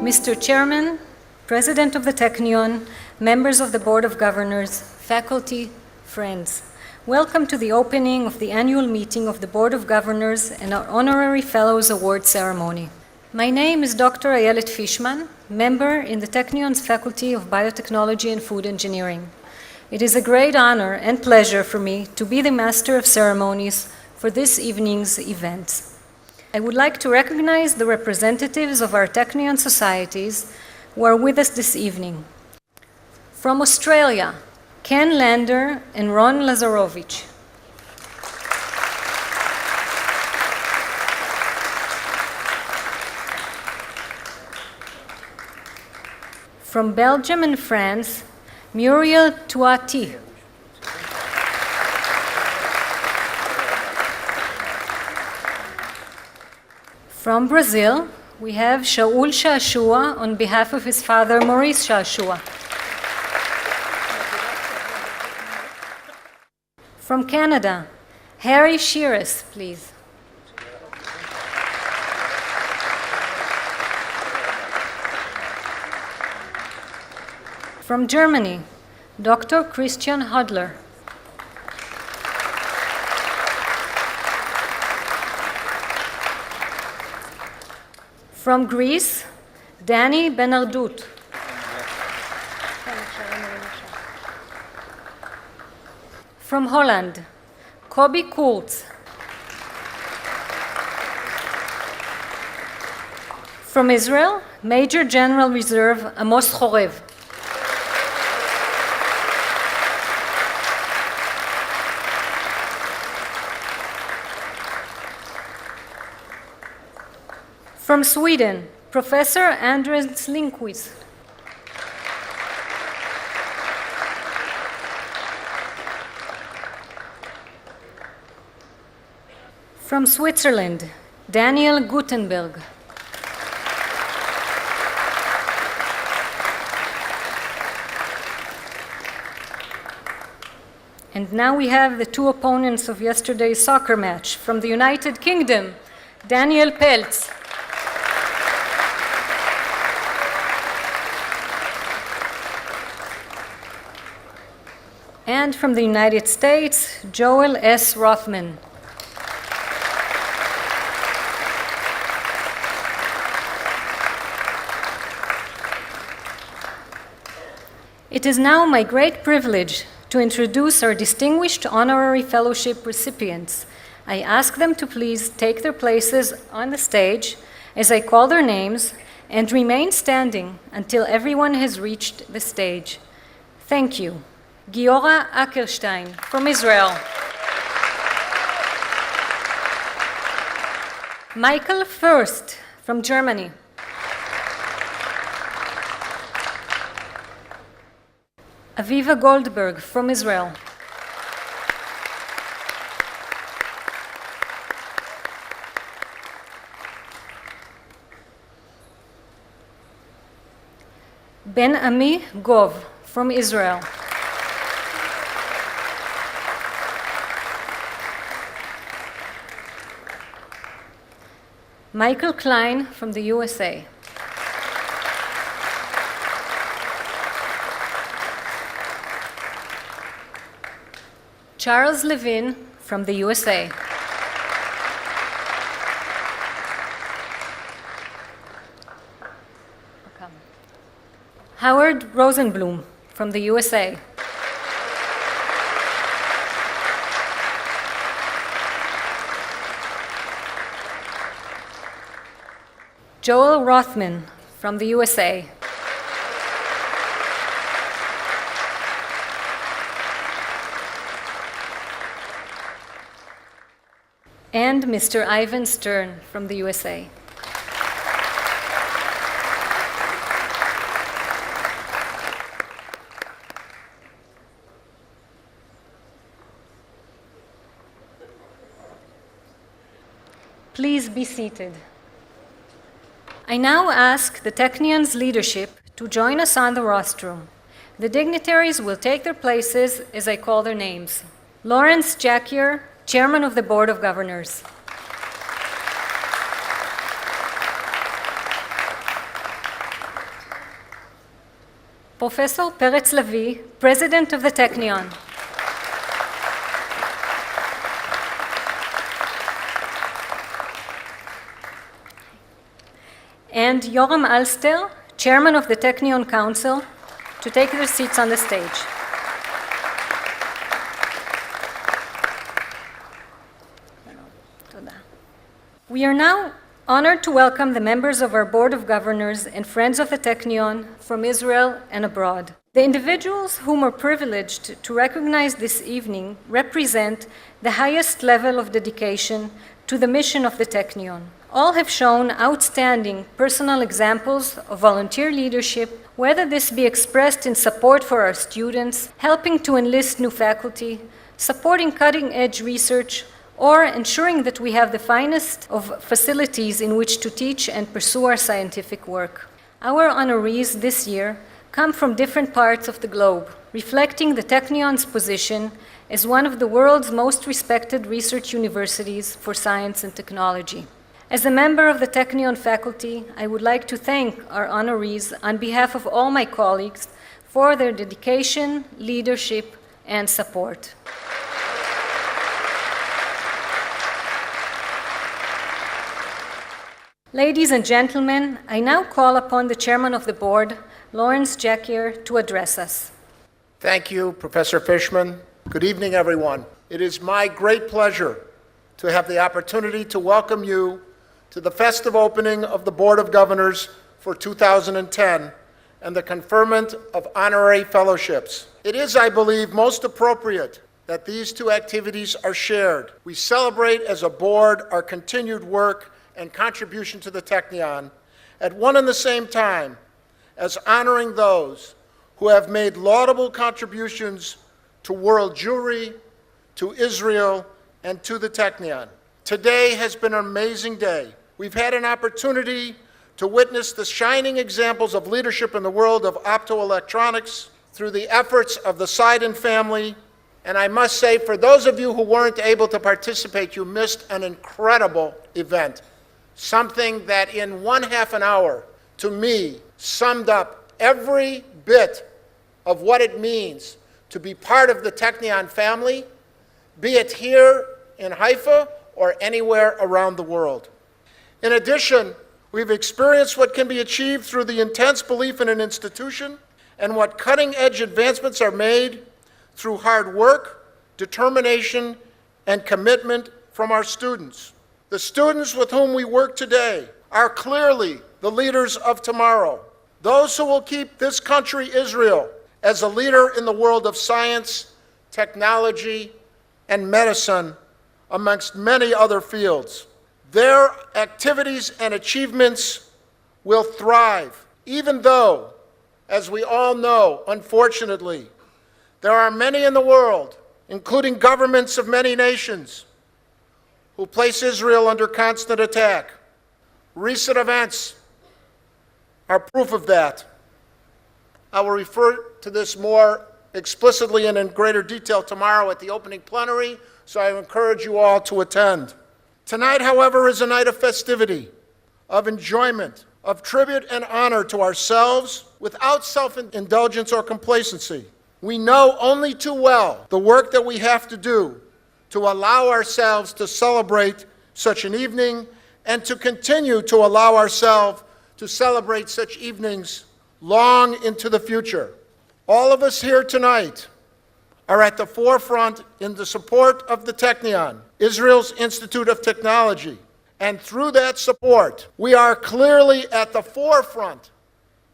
Mr. Chairman, President of the Technion, members of the Board of Governors, faculty, friends, welcome to the opening of the annual meeting of the Board of Governors and our Honorary Fellows Award ceremony. My name is Dr. Ayelet Fishman, member in the Technion's Faculty of Biotechnology and Food Engineering. It is a great honor and pleasure for me to be the Master of Ceremonies for this evening's events. I would like to recognize the representatives of our Technion societies who are with us this evening. From Australia, Ken Lander and Ron Lazarovich. From Belgium and France, Muriel Touati. From Brazil, we have Shaul Shashua on behalf of his father, Maurice Shashua. From Canada, Harry Sheares, please. From Germany, Dr. Christian Hodler. From Greece, Danny Benardut. From Holland, Kobe Kurtz. From Israel, Major General Reserve Amos Chorev. From Sweden, Professor Andres Lindqvist. From Switzerland, Daniel Gutenberg. And now we have the two opponents of yesterday's soccer match. From the United Kingdom, Daniel Peltz. And from the United States, Joel S. Rothman. It is now my great privilege to introduce our distinguished Honorary Fellowship recipients. I ask them to please take their places on the stage as I call their names and remain standing until everyone has reached the stage. Thank you. Giora Ackerstein from Israel. Michael Fuerst from Germany. Aviva Goldberg from Israel. Ben Ami Gov from Israel. Michael Klein from the USA. Charles Levin from the USA. Howard Rosenbloom from the USA. Joel Rothman from the USA. And Mr. Ivan Stern from the USA. Please be seated. I now ask the Technion's leadership to join us on the rostrum. The dignitaries will take their places as I call their names. Lawrence Jackier, Chairman of the Board of Governors. Professor Peretz Levi, President of the Technion. And Yoram Alster, Chairman of the Technion Council, to take their seats on the stage. We are now honored to welcome the members of our Board of Governors and friends of the Technion from Israel and abroad. The individuals whom are privileged to recognize this evening represent the highest level of dedication to the mission of the Technion. All have shown outstanding personal examples of volunteer leadership, whether this be expressed in support for our students, helping to enlist new faculty, supporting cutting-edge research, or ensuring that we have the finest of facilities in which to teach and pursue our scientific work. Our honorees this year come from different parts of the globe, reflecting the Technion's position as one of the world's most respected research universities for science and technology. As a member of the Technion faculty, I would like to thank our honorees on behalf of all my colleagues for their dedication, leadership, and support. Ladies and gentlemen, I now call upon the Chairman of the Board, Lawrence Jacquier, to address us. Thank you, Professor Fishman. Good evening, everyone. It is my great pleasure to have the opportunity to welcome you to the festive opening of the Board of Governors for 2010 and the conferment of Honorary Fellowships. It is, I believe, most appropriate that these two activities are shared. We celebrate as a board our continued work and contribution to the Technion at one and the same time as honoring those who have made laudable contributions to world Jewry, to Israel, and to the Technion. Today has been an amazing day. We've had an opportunity to witness the shining examples of leadership in the world of optoelectronics through the efforts of the Seiden family. And I must say, for those of you who weren't able to participate, you missed an incredible event. Something that in 1/2 hour, to me, summed up every bit of what it means to be part of the Technion family, be it here in Haifa or anywhere around the world. In addition, we've experienced what can be achieved through the intense belief in an institution and what cutting-edge advancements are made through hard work, determination, and commitment from our students. The students with whom we work today are clearly the leaders of tomorrow, those who will keep this country, Israel, as a leader in the world of science, technology, and medicine, amongst many other fields. Their activities and achievements will thrive, even though, as we all know, unfortunately, there are many in the world, including governments of many nations, who place Israel under constant attack. Recent events are proof of that. I will refer to this more explicitly and in greater detail tomorrow at the opening plenary, so I encourage you all to attend. Tonight, however, is a night of festivity, of enjoyment, of tribute and honor to ourselves without self-indulgence or complacency. We know only too well the work that we have to do to allow ourselves to celebrate such an evening and to continue to allow ourselves to celebrate such evenings long into the future. All of us here tonight are at the forefront in the support of the Technion, Israel's Institute of Technology. And through that support, we are clearly at the forefront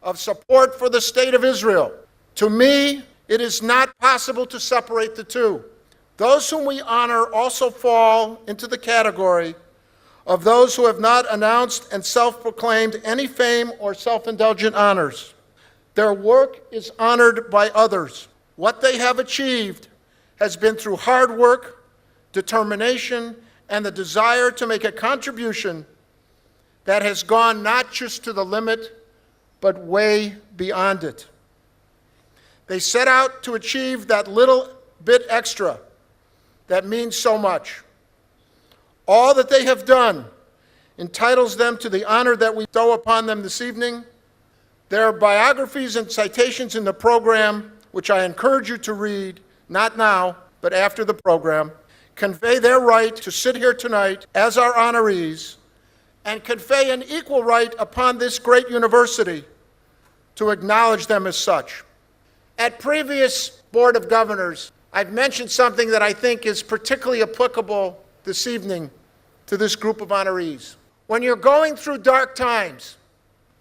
of support for the State of Israel. To me, it is not possible to separate the two. Those whom we honor also fall into the category of those who have not announced and self-proclaimed any fame or self-indulgent honors. Their work is honored by others. What they have achieved has been through hard work, determination, and the desire to make a contribution that has gone not just to the limit, but way beyond it. They set out to achieve that little bit extra that means so much. All that they have done entitles them to the honor that we bestow upon them this evening, Their biographies and citations in the program, which I encourage you to read, not now, but after the program, convey their right to sit here tonight as our honorees and convey an equal right upon this great university to acknowledge them as such. At previous Board of Governors, I've mentioned something that I think is particularly applicable this evening to this group of honorees. When you're going through dark times,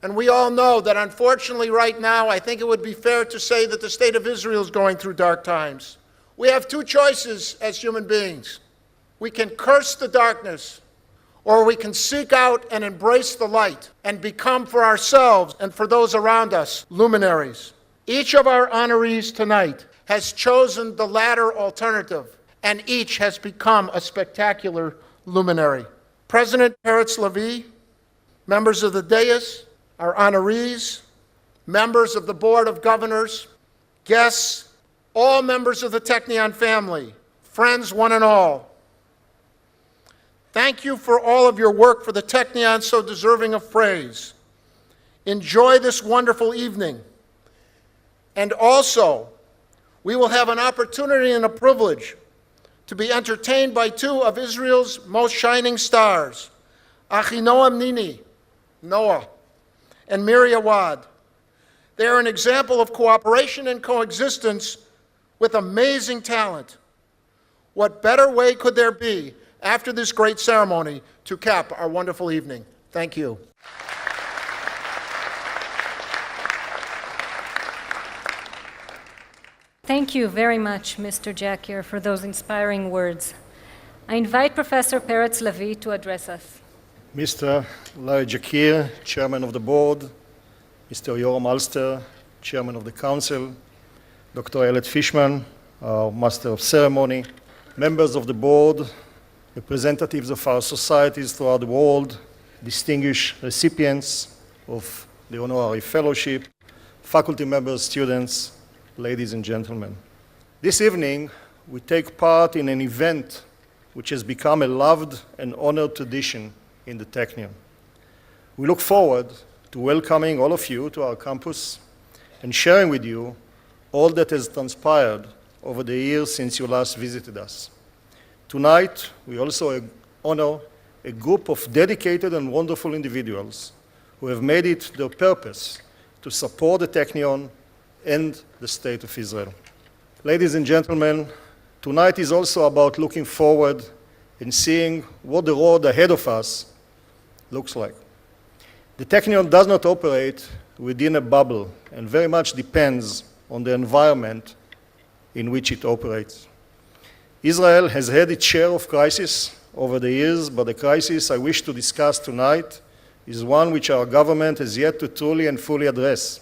and we all know that unfortunately right now, I think it would be fair to say that the state of Israel is going through dark times. We have two choices as human beings. We can curse the darkness, or we can seek out and embrace the light and become for ourselves and for those around us luminaries. Each of our honorees tonight has chosen the latter alternative, and each has become a spectacular luminary. President Peretz Levy, members of the dais, our honorees, members of the Board of Governors, guests, all members of the Technion family, friends one and all. Thank you for all of your work for the Technion, so deserving of praise. Enjoy this wonderful evening. And also, we will have an opportunity and a privilege to be entertained by two of Israel's most shining stars, Achinoam Nini, Noah, and Miri Awad. They are an example of cooperation and coexistence with amazing talent. What better way could there be after this great ceremony to cap our wonderful evening? Thank you. Thank you very much, Mr. Jackier, for those inspiring words. I invite Professor Peretz Levy to address us. Mr. Larry Jackier, Chairman of the Board, Mr. Giora Malster, Chairman of the Council, Dr. Elliot Fishman, our Master of Ceremony, members of the Board, representatives of our societies throughout the world, distinguished recipients of the Honorary Fellowship, faculty members, students, ladies and gentlemen. This evening, we take part in an event which has become a loved and honored tradition in the Technion. We look forward to welcoming all of you to our campus and sharing with you all that has transpired over the years since you last visited us. Tonight, we also honor a group of dedicated and wonderful individuals who have made it their purpose to support the Technion and the State of Israel. Ladies and gentlemen, tonight is also about looking forward and seeing what the road ahead of us looks like. The Technion does not operate within a bubble and very much depends on the environment in which it operates. Israel has had its share of crises over the years, but the crisis I wish to discuss tonight is one which our government has yet to truly and fully address.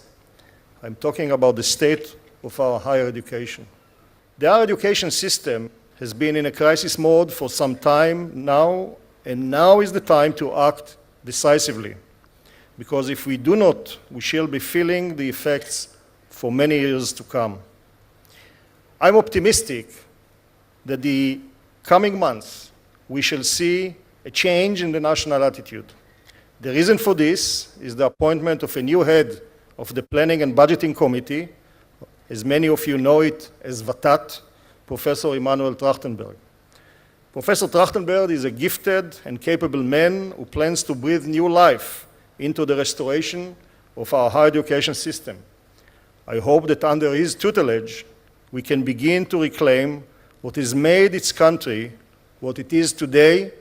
I'm talking about the state of our higher education. The higher education system has been in a crisis mode for some time now, and now is the time to act decisively. Because if we do not, we shall be feeling the effects for many years to come. I'm optimistic that the coming months we shall see a change in the national attitude. The reason for this is the appointment of a new head of the Planning and Budgeting Committee, as many of you know it as VATAT, Professor Emanuel Trachtenberg. Professor Trachtenberg is a gifted and capable man who plans to breathe new life into the restoration of our higher education system. I hope that under his tutelage, we can begin to reclaim what has made its country what it is today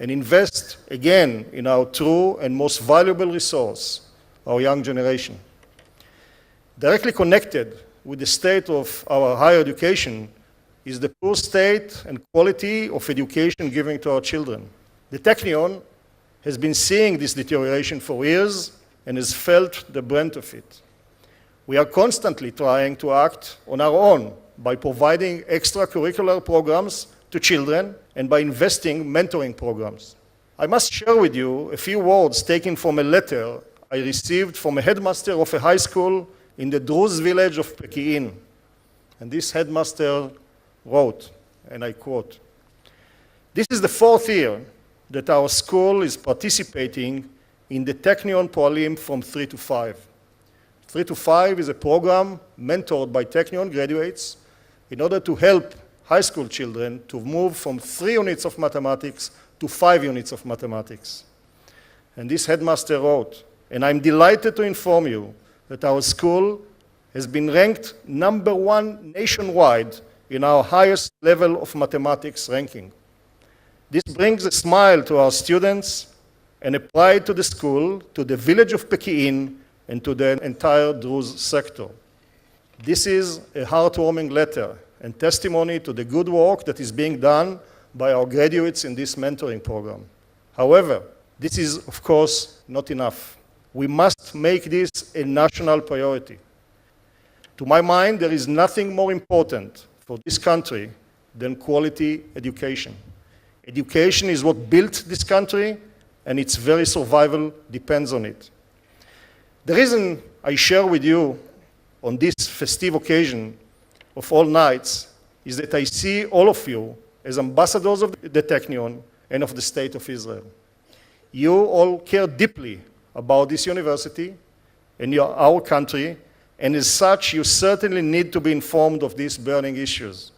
and invest again in our true and most valuable resource, our young generation. Directly connected with the state of our higher education is the poor state and quality of education given to our children. The Technion has been seeing this deterioration for years and has felt the brunt of it. We are constantly trying to act on our own by providing extracurricular programs to children and by investing mentoring programs. I must share with you a few words taken from a letter I received from a headmaster of a high school in the Druze village of Peki'in. And this headmaster wrote, and I quote, "This is the 4th year that our school is participating in the Technion Poalim from 3 to 5. 3 to 5 is a program mentored by Technion graduates in order to help high school children to move from 3 units of mathematics to 5 units of mathematics. And this headmaster wrote, and I'm delighted to inform you that our school has been ranked #1 nationwide in our highest level of mathematics ranking. This brings a smile to our students and a pride to the school, to the village of Peki'in, and to the entire Druze sector. This is a heartwarming letter and testimony to the good work that is being done by our graduates in this mentoring program. However, this is, of course, not enough. We must make this a national priority. To my mind, there is nothing more important for this country than quality education. Education is what built this country, and its very survival depends on it. The reason I share with you on this festive occasion of all nights is that I see all of you as ambassadors of the Technion and of the State of Israel. You all care deeply about this university and our country, and as such, you certainly need to be informed of these burning issues.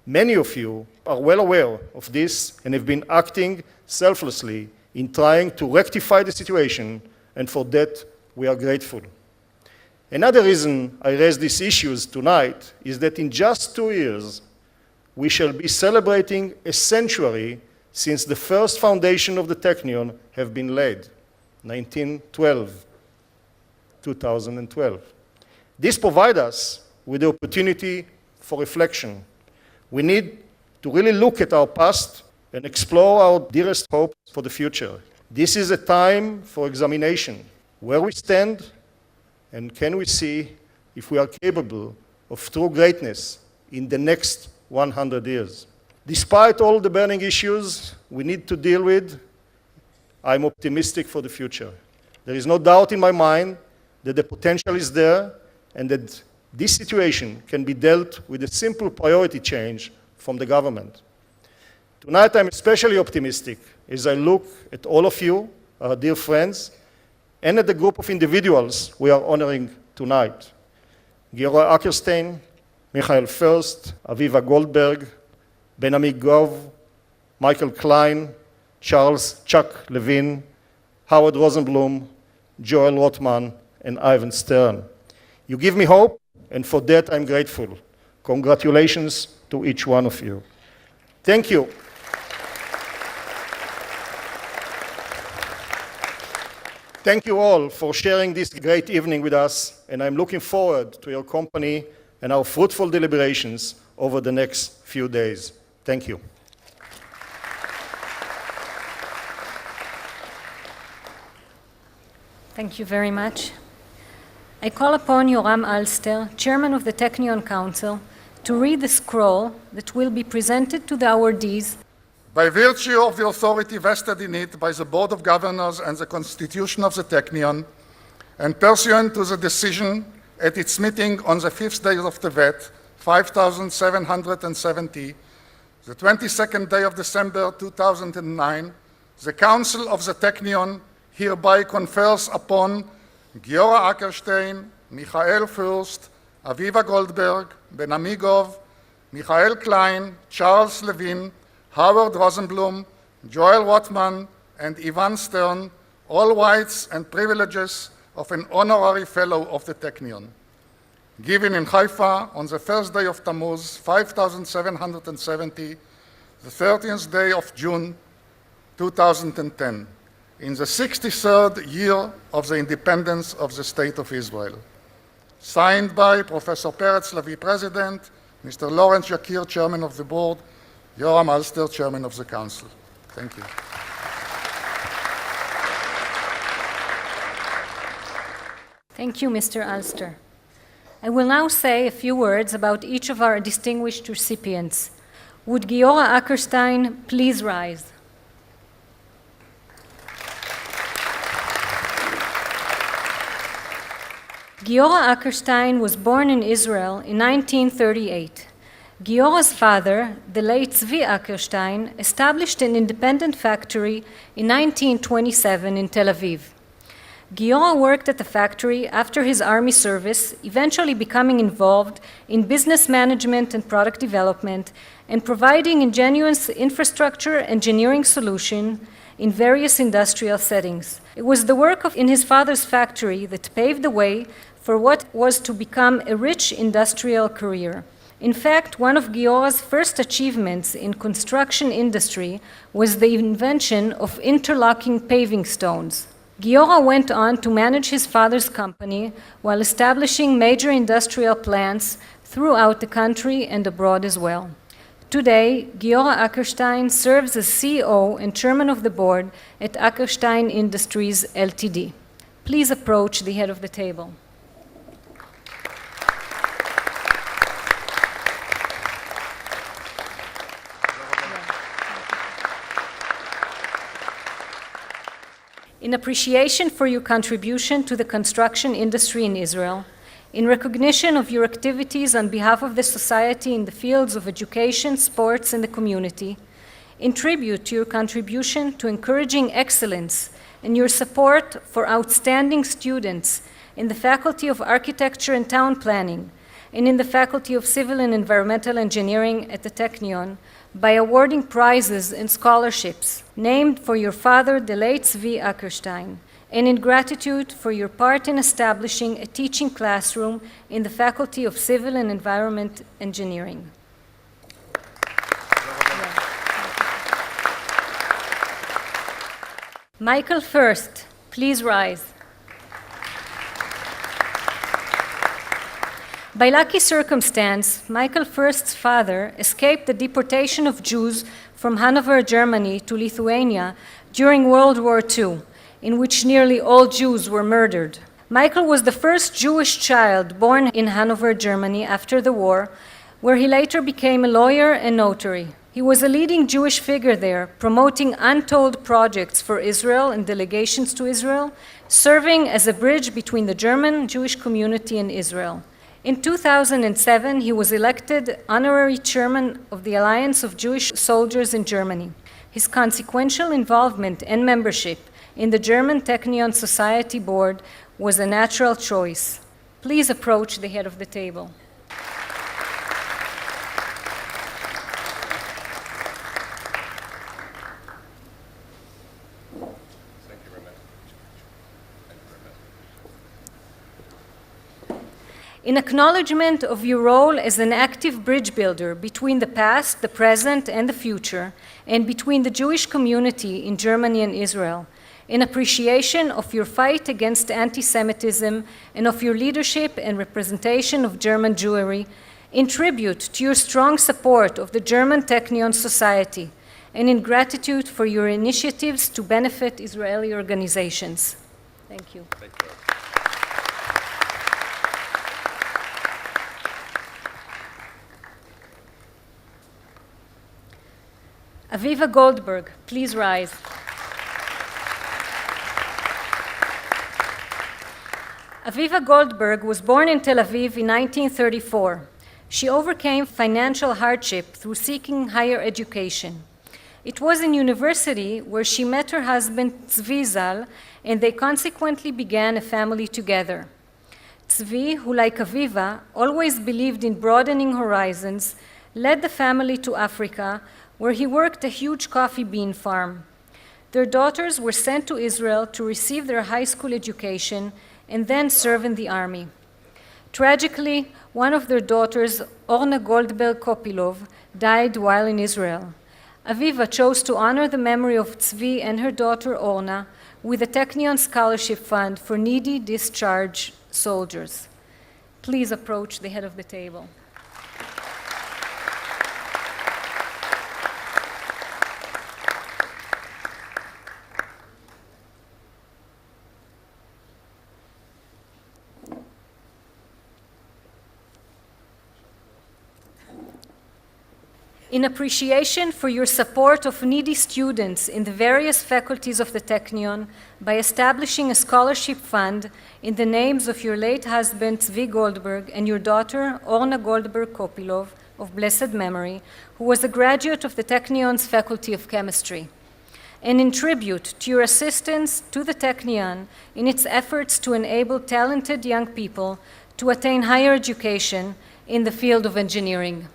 Many of you are well aware of this and have been acting selflessly in trying to rectify the situation, and for that, we are grateful. Another reason I raise these issues tonight is that in just 2 years, we shall be celebrating a century since the first foundation of the Technion have been laid, 2012. This provides us with the opportunity for reflection. We need to really look at our past and explore our dearest hopes for the future. This is a time for examination, where we stand and can we see if we are capable of true greatness in the next 100 years. Despite all the burning issues we need to deal with, I'm optimistic for the future. There is no doubt in my mind that the potential is there and that this situation can be dealt with a simple priority change from the government. Tonight I'm especially optimistic as I look at all of you, our dear friends, and at the group of individuals we are honoring tonight. Giora Ackerstein, Michael Fuerst, Aviva Goldberg, Ben-Ami Gov, Michael Klein, Charles Chuck Levin, Howard Rosenbloom, Joel Rothman, and Ivan Stern. You give me hope, and for that I'm grateful. Congratulations to each one of you. Thank you. Thank you all for sharing this great evening with us, and I'm looking forward to your company and our fruitful deliberations over the next few days. Thank you. Thank you very much. I call upon Yoram Alster, Chairman of the Technion Council, to read the scroll that will be presented to the awardees. By virtue of the authority vested in it by the Board of Governors and the Constitution of the Technion, and pursuant to the decision at its meeting on the 5th day of Tevet, 5770, the 22nd day of December 2009, the Council of the Technion hereby confers upon Giora Ackerstein, Michael Fuerst, Aviva Goldberg, Ben-Ami Gov, Michael Klein, Charles Levin, Howard Rosenbloom, Joel Rothman, and Ivan Stern, all rights and privileges of an Honorary Fellow of the Technion, given in Haifa on the first day of Tammuz, 5770, the 30th day of June, 2010, in the 63rd year of the independence of the State of Israel. Signed by Professor Peretz Lavie, President, Mr. Lawrence Yakir, Chairman of the Board, Yoram Alster, Chairman of the Council. Thank you. Thank you, Mr. Alster. I will now say a few words about each of our distinguished recipients. Would Giora Ackerstein please rise? Giora Ackerstein was born in Israel in 1938. Giora's father, the late Zvi Ackerstein, established an independent factory in 1927 in Tel Aviv. Giora worked at the factory after his army service, eventually becoming involved in business management and product development, and providing ingenious infrastructure engineering solutions in various industrial settings. It was the work in his father's factory that paved the way for what was to become a rich industrial career. In fact, one of Giora's first achievements in construction industry was the invention of interlocking paving stones. Giora went on to manage his father's company while establishing major industrial plants throughout the country and abroad as well. Today, Giora Ackerstein serves as CEO and chairman of the board at Ackerstein Industries Ltd. Please approach the head of the table. In appreciation for your contribution to the construction industry in Israel, in recognition of your activities on behalf of the society in the fields of education, sports, and the community, in tribute to your contribution to encouraging excellence and your support for outstanding students in the Faculty of Architecture and Town Planning and in the Faculty of Civil and Environmental Engineering at the Technion, by awarding prizes and scholarships named for your father, the late Zvi Ackerstein, and in gratitude for your part in establishing a teaching classroom in the Faculty of Civil and Environment Engineering. Michael Fuerst, please rise. By lucky circumstance, Michael Fuerst's father escaped the deportation of Jews from Hanover, Germany to Lithuania during World War II, in which nearly all Jews were murdered. Michael was the first Jewish child born in Hanover, Germany after the war, where he later became a lawyer and notary. He was a leading Jewish figure there, promoting untold projects for Israel and delegations to Israel, serving as a bridge between the German Jewish community and Israel. In 2007, he was elected honorary chairman of the Alliance of Jewish Soldiers in Germany. His consequential involvement and membership in the German Technion Society Board was a natural choice. Please approach the head of the table. In acknowledgement of your role as an active bridge builder between the past, the present, and the future, and between the Jewish community in Germany and Israel, in appreciation of your fight against anti-Semitism and of your leadership and representation of German Jewry, in tribute to your strong support of the German Technion Society, and in gratitude for your initiatives to benefit Israeli organizations. Thank you. Thank you. Aviva Goldberg, please rise. Aviva Goldberg was born in Tel Aviv in 1934. She overcame financial hardship through seeking higher education. It was in university where she met her husband Tzvi Zal, and they consequently began a family together. Tzvi, who like Aviva always believed in broadening horizons, led the family to Africa, where he worked a huge coffee bean farm. Their daughters were sent to Israel to receive their high school education and then serve in the army. Tragically, one of their daughters, Orna Goldberg Kopilov, died while in Israel. Aviva chose to honor the memory of Tzvi and her daughter Orna with a Technion Scholarship Fund for needy discharged soldiers. Please approach the head of the table. In appreciation for your support of needy students in the various faculties of the Technion by establishing a scholarship fund in the names of your late husband Tzvi Goldberg and your daughter Orna Goldberg Kopilov of blessed memory, who was a graduate of the Technion's Faculty of Chemistry. and in tribute to your assistance to the Technion in its efforts to enable talented young people to attain higher education in the field of engineering.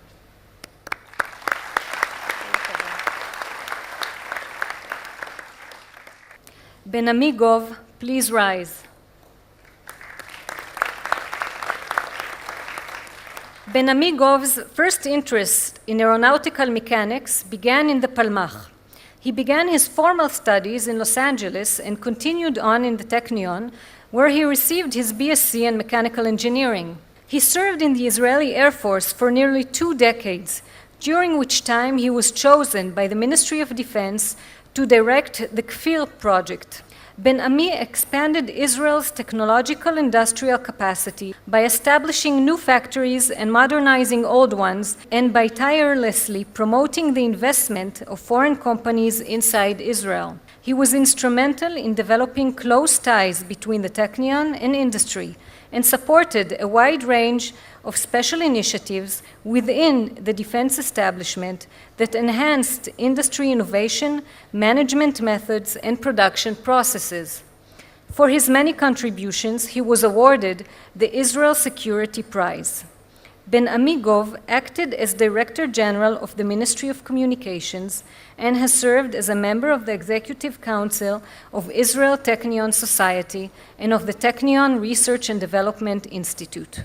Ben-Ami Gov, please rise. Ben-Ami Gov's first interest in aeronautical mechanics began in the Palmach. He began his formal studies in Los Angeles and continued on in the Technion, where he received his BSc in mechanical engineering. He served in the Israeli Air Force for nearly 2 decades, during which time he was chosen by the Ministry of Defense to direct the Kfir project. Ben-Ami expanded Israel's technological industrial capacity by establishing new factories and modernizing old ones, and by tirelessly promoting the investment of foreign companies inside Israel. He was instrumental in developing close ties between the Technion and industry, and supported a wide range of special initiatives within the defense establishment that enhanced industry innovation, management methods, and production processes. For his many contributions, he was awarded the Israel Security Prize. Ben-Ami Gov acted as Director General of the Ministry of Communications and has served as a member of the Executive Council of Israel Technion Society and of the Technion Research and Development Institute.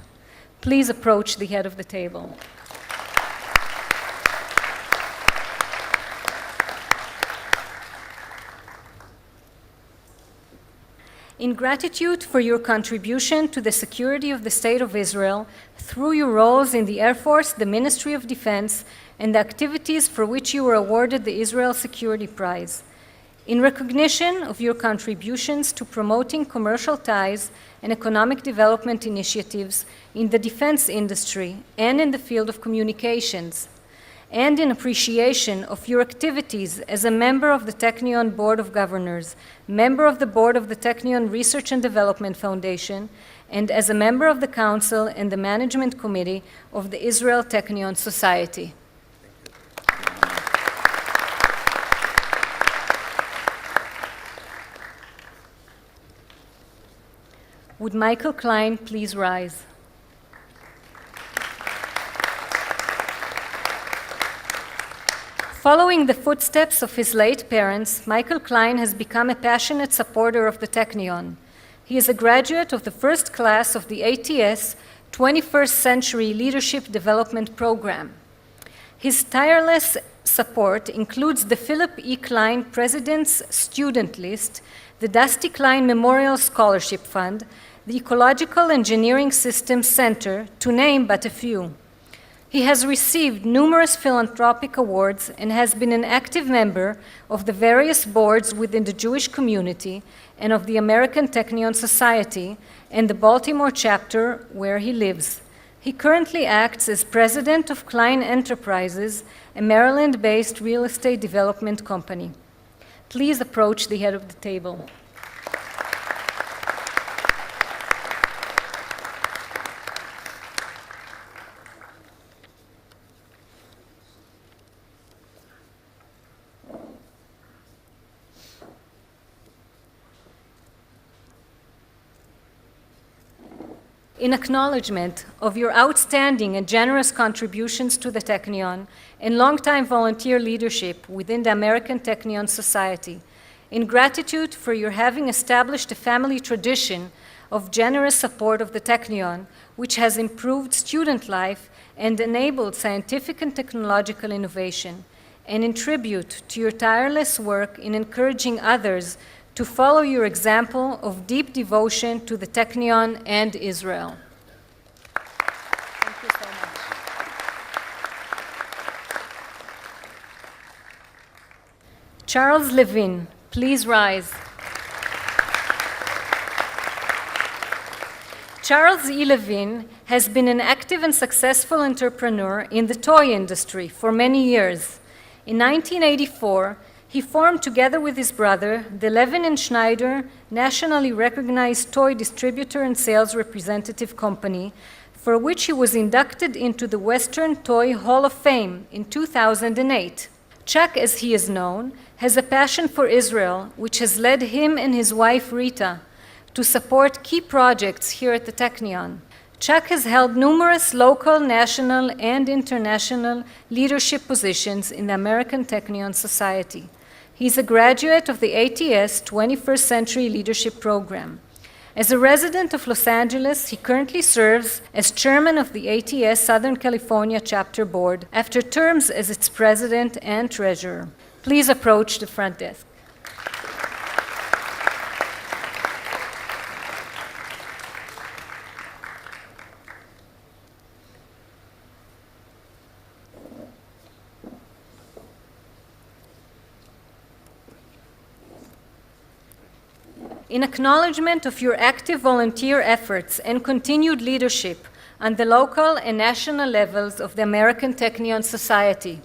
Please approach the head of the table. In gratitude for your contribution to the security of the State of Israel through your roles in the Air Force, the Ministry of Defense, and the activities for which you were awarded the Israel Security Prize, in recognition of your contributions to promoting commercial ties and economic development initiatives in the defense industry and in the field of communications, and in appreciation of your activities as a member of the Technion Board of Governors, member of the Board of the Technion Research and Development Foundation, and as a member of the Council and the Management Committee of the Israel Technion Society. Would Michael Klein please rise? Following the footsteps of his late parents, Michael Klein has become a passionate supporter of the Technion. He is a graduate of the first class of the ATS 21st Century Leadership Development Program. His tireless support includes the Philip E. Klein President's Student List, the Dusty Klein Memorial Scholarship Fund, the Ecological Engineering Systems Center, to name but a few. He has received numerous philanthropic awards and has been an active member of the various boards within the Jewish community and of the American Technion Society and the Baltimore chapter where he lives. He currently acts as president of Klein Enterprises, a Maryland-based real estate development company. Please approach the head of the table. In acknowledgement of your outstanding and generous contributions to the Technion and longtime volunteer leadership within the American Technion Society, in gratitude for your having established a family tradition of generous support of the Technion, which has improved student life and enabled scientific and technological innovation, and in tribute to your tireless work in encouraging others to follow your example of deep devotion to the Technion and Israel. Thank you so much. Charles Levin, please rise. Charles E. Levin has been an active and successful entrepreneur in the toy industry for many years. In 1984, he formed, together with his brother, the Levin and Schneider nationally recognized toy distributor and sales representative company, for which he was inducted into the Western Toy Hall of Fame in 2008. Chuck, as he is known, has a passion for Israel, which has led him and his wife Rita to support key projects here at the Technion. Chuck has held numerous local, national, and international leadership positions in the American Technion Society. He's a graduate of the ATS 21st Century Leadership Program. As a resident of Los Angeles, he currently serves as chairman of the ATS Southern California Chapter Board after terms as its president and treasurer. Please approach the front desk. In acknowledgement of your active volunteer efforts and continued leadership on the local and national levels of the American Technion Society,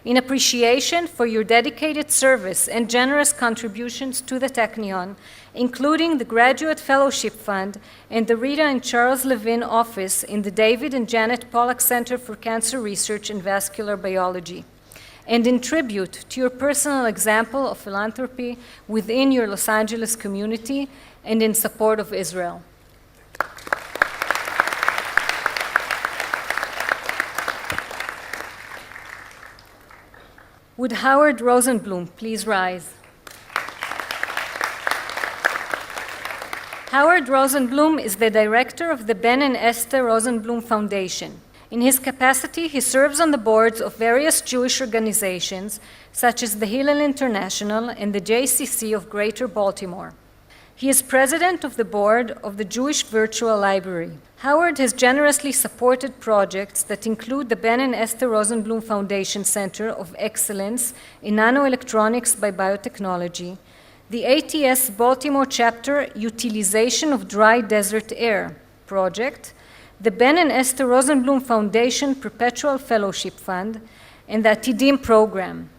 in appreciation for your dedicated service and generous contributions to the Technion, including the Graduate Fellowship Fund and the Rita and Charles Levin Office in the David and Janet Pollack Center for Cancer Research and Vascular Biology, and in tribute to your personal example of philanthropy within your Los Angeles community and in support of Israel. Would Howard Rosenbloom please rise? Howard Rosenbloom is the director of the Ben and Esther Rosenbloom Foundation. In his capacity, he serves on the boards of various Jewish organizations, such as the Hillel International and the JCC of Greater Baltimore. He is president of the board of the Jewish Virtual Library. Howard has generously supported projects that include the Ben and Esther Rosenbloom Foundation Center of Excellence in Nanoelectronics by Biotechnology, the ATS Baltimore Chapter Utilization of Dry Desert Air project, the Ben and Esther Rosenbloom Foundation Perpetual Fellowship Fund, and the Atidim program.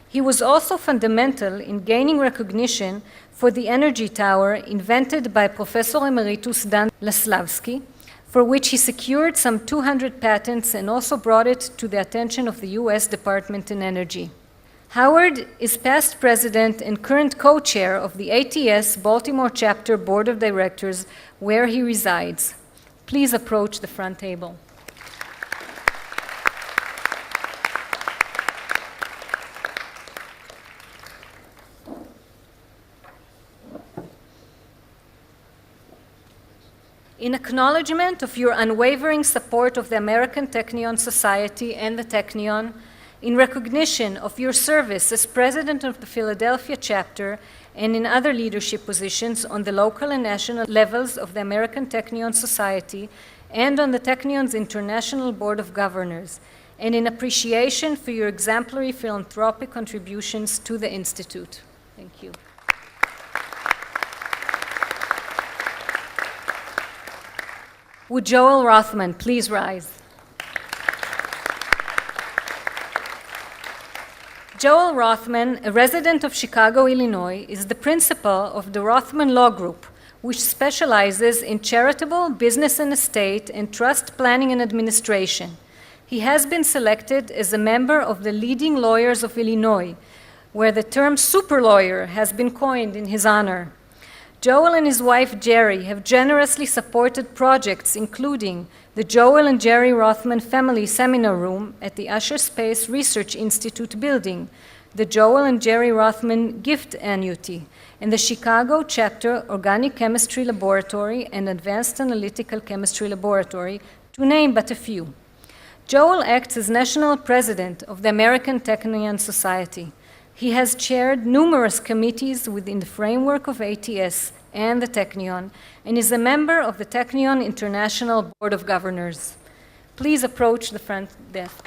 He was also fundamental in gaining recognition for the energy tower invented by Professor Emeritus Dan Laslavsky, for which he secured some 200 patents and also brought it to the attention of the U.S. Department of Energy. Howard is past president and current co-chair of the ATS Baltimore Chapter Board of Directors, where he resides. Please approach the front table. In acknowledgement of your unwavering support of the American Technion Society and the Technion, in recognition of your service as president of the Philadelphia chapter and in other leadership positions on the local and national levels of the American Technion Society and on the Technion's International Board of Governors, and in appreciation for your exemplary philanthropic contributions to the Institute. Thank you. Would Joel Rothman please rise? Joel Rothman, a resident of Chicago, Illinois, is the principal of the Rothman Law Group, which specializes in charitable, business and estate, and trust planning and administration. He has been selected as a member of the leading lawyers of Illinois, where the term super lawyer has been coined in his honor. Joel and his wife Jerry have generously supported projects including the Joel and Jerry Rothman Family Seminar Room at the Usher Space Research Institute building, the Joel and Jerry Rothman Gift Annuity, and the Chicago Chapter Organic Chemistry Laboratory and Advanced Analytical Chemistry Laboratory, to name but a few. Joel acts as national president of the American Technion Society. He has chaired numerous committees within the framework of ATS and the Technion, and is a member of the Technion International Board of Governors. Please approach the front desk.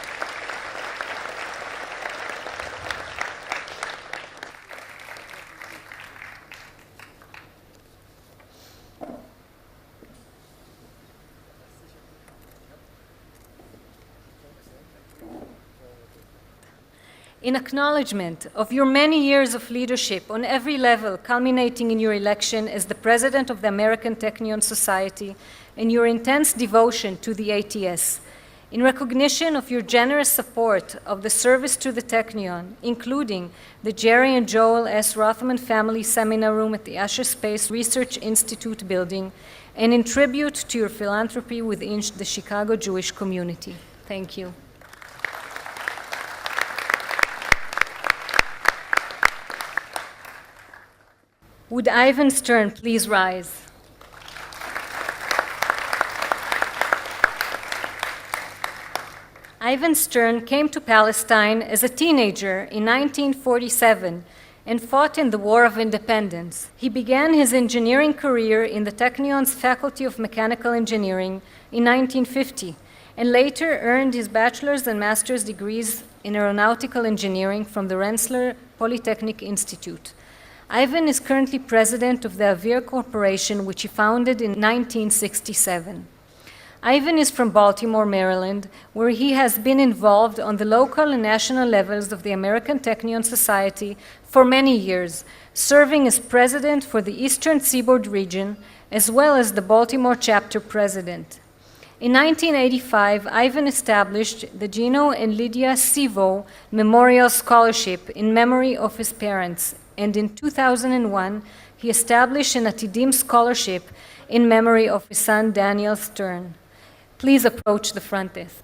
In acknowledgement of your many years of leadership on every level, culminating in your election as the president of the American Technion Society and your intense devotion to the ATS, In recognition of your generous support of the service to the Technion, including the Jerry and Joel S. Rothman Family Seminar Room at the Asher Space Research Institute building, and in tribute to your philanthropy within the Chicago Jewish community. Thank you. Would Ivan Stern please rise? Ivan Stern came to Palestine as a teenager in 1947 and fought in the War of Independence. He began his engineering career in the Technion's Faculty of Mechanical Engineering in 1950 and later earned his bachelor's and master's degrees in aeronautical engineering from the Rensselaer Polytechnic Institute. Ivan is currently president of the Aviva Corporation, which he founded in 1967. Ivan is from Baltimore, Maryland, where he has been involved on the local and national levels of the American Technion Society for many years, serving as president for the Eastern Seaboard region, as well as the Baltimore chapter president. In 1985, Ivan established the Gino and Lydia Sivo Memorial Scholarship in memory of his parents, and in 2001, he established an Atidim Scholarship in memory of his son Daniel Stern. Please approach the front desk.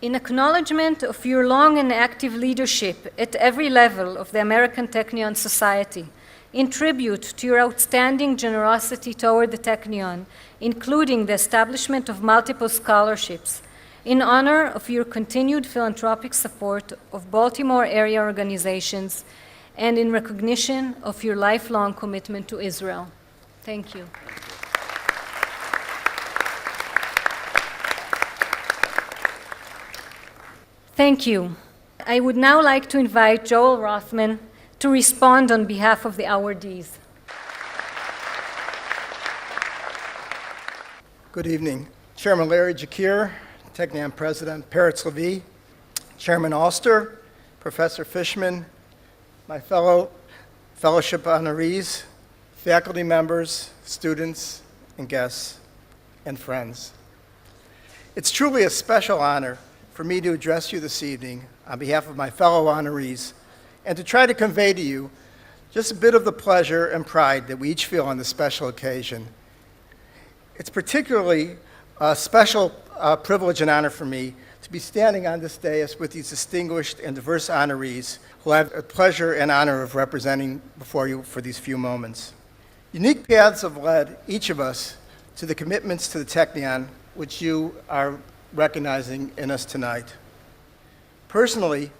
In acknowledgement of your long and active leadership at every level of the American Technion Society, in tribute to your outstanding generosity toward the Technion, including the establishment of multiple scholarships, in honor of your continued philanthropic support of Baltimore area organizations, and in recognition of your lifelong commitment to Israel. Thank you. Thank you. I would now like to invite Joel Rothman to respond on behalf of the awardees. Good evening. Chairman Larry Jakir, Technion President Peretz Levi, Chairman Alster, Professor Fishman, my fellow fellowship honorees, faculty members, students, and guests, and friends. It's truly a special honor for me to address you this evening on behalf of my fellow honorees and to try to convey to you just a bit of the pleasure and pride that we each feel on this special occasion. It's particularly a special privilege and honor for me to be standing on this dais with these distinguished and diverse honorees who I have the pleasure and honor of representing before you for these few moments. Unique paths have led each of us to the commitments to the Technion, which you are recognizing in us tonight. Personally,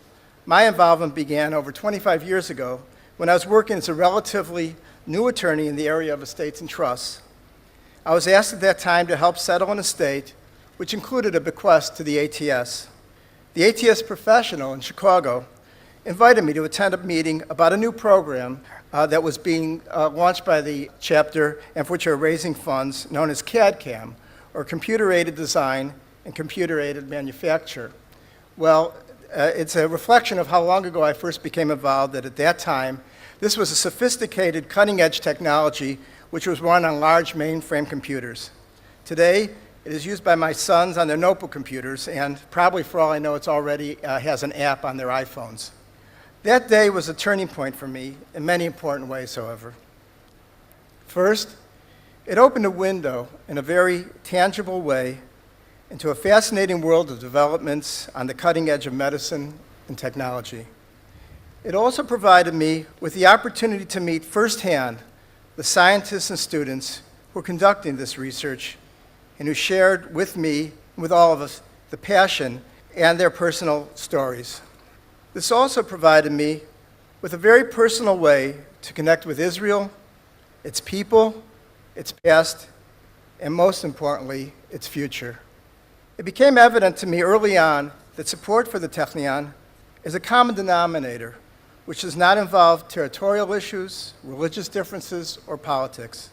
my involvement began over 25 years ago when I was working as a relatively new attorney in the area of estates and trusts. I was asked at that time to help settle an estate, which included a bequest to the ATS. The ATS professional in Chicago invited me to attend a meeting about a new program that was being launched by the chapter and for which we are raising funds, known as CAD-CAM, or Computer-Aided Design and Computer-Aided Manufacture. Well, it's a reflection of how long ago I first became involved, that at that time, this was a sophisticated, cutting-edge technology which was run on large mainframe computers. Today, it is used by my sons on their notebook computers, and probably for all I know, it's already has an app on their iPhones. That day was a turning point for me in many important ways, however. First, it opened a window in a very tangible way into a fascinating world of developments on the cutting edge of medicine and technology. It also provided me with the opportunity to meet firsthand the scientists and students who are conducting this research and who shared with me, with all of us, the passion and their personal stories. This also provided me with a very personal way to connect with Israel, its people, its past, and most importantly, its future. It became evident to me early on that support for the Technion is a common denominator which does not involve territorial issues, religious differences, or politics.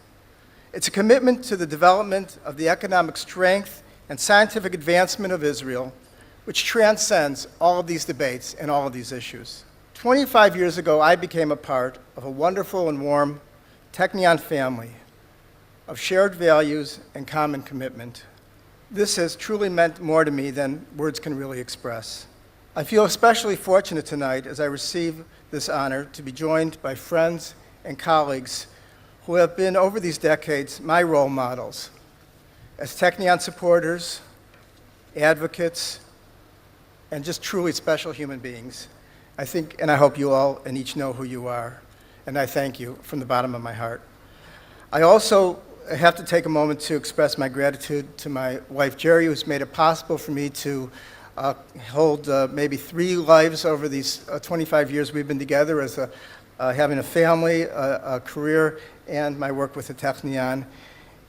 It's a commitment to the development of the economic strength and scientific advancement of Israel, which transcends all of these debates and all of these issues. 25 years ago, I became a part of a wonderful and warm Technion family of shared values and common commitment. This has truly meant more to me than words can really express. I feel especially fortunate tonight as I receive this honor to be joined by friends and colleagues who have been, over these decades, my role models as Technion supporters, advocates, and just truly special human beings. I think, and I hope you all and each know who you are, and I thank you from the bottom of my heart. I also have to take a moment to express my gratitude to my wife, Jerry, who's made it possible for me to hold maybe 3 lives over these 25 years we've been together as having a family, a career, and my work with the Technion.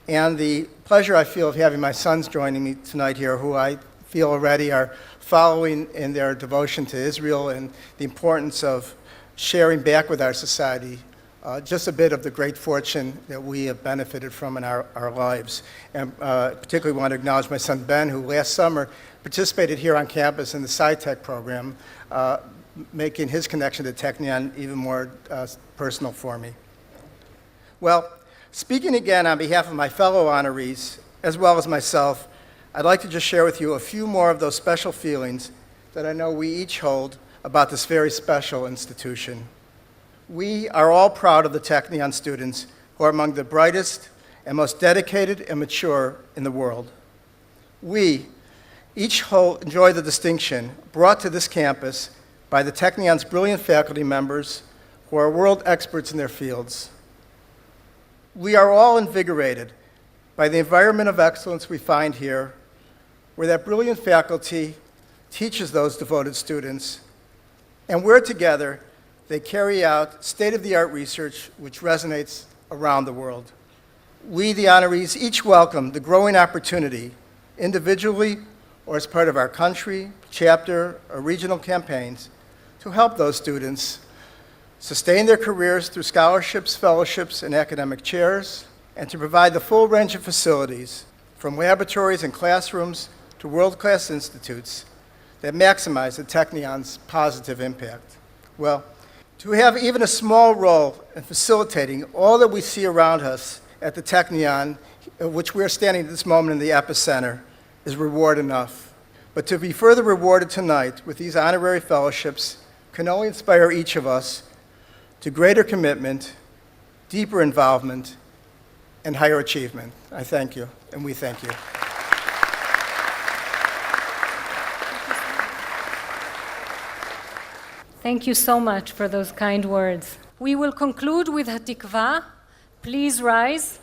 And the pleasure I feel of having my sons joining me tonight here, who I feel already are following in their devotion to Israel and the importance of sharing back with our society just a bit of the great fortune that we have benefited from in our lives. And particularly want to acknowledge my son Ben, who last summer participated here on campus in the SciTech program, making his connection to Technion even more personal for me. Well, speaking again on behalf of my fellow honorees, as well as myself, I'd like to just share with you a few more of those special feelings that I know we each hold about this very special institution. We are all proud of the Technion students who are among the brightest and most dedicated and mature in the world. We each enjoy the distinction brought to this campus by the Technion's brilliant faculty members who are world experts in their fields. We are all invigorated by the environment of excellence we find here, where that brilliant faculty teaches those devoted students, and where together they carry out state-of-the-art research which resonates around the world. We, the honorees, each welcome the growing opportunity, individually or as part of our country, chapter, or regional campaigns, to help those students sustain their careers through scholarships, fellowships, and academic chairs, and to provide the full range of facilities, from laboratories and classrooms to world-class institutes, that maximize the Technion's positive impact. Well, to have even a small role in facilitating all that we see around us at the Technion, which we're standing at this moment in the epicenter, is reward enough. But to be further rewarded tonight with these honorary fellowships can only inspire each of us to greater commitment, deeper involvement, and higher achievement. I thank you, and we thank you. Thank you so much for those kind words. We will conclude with Hatikva. Please rise.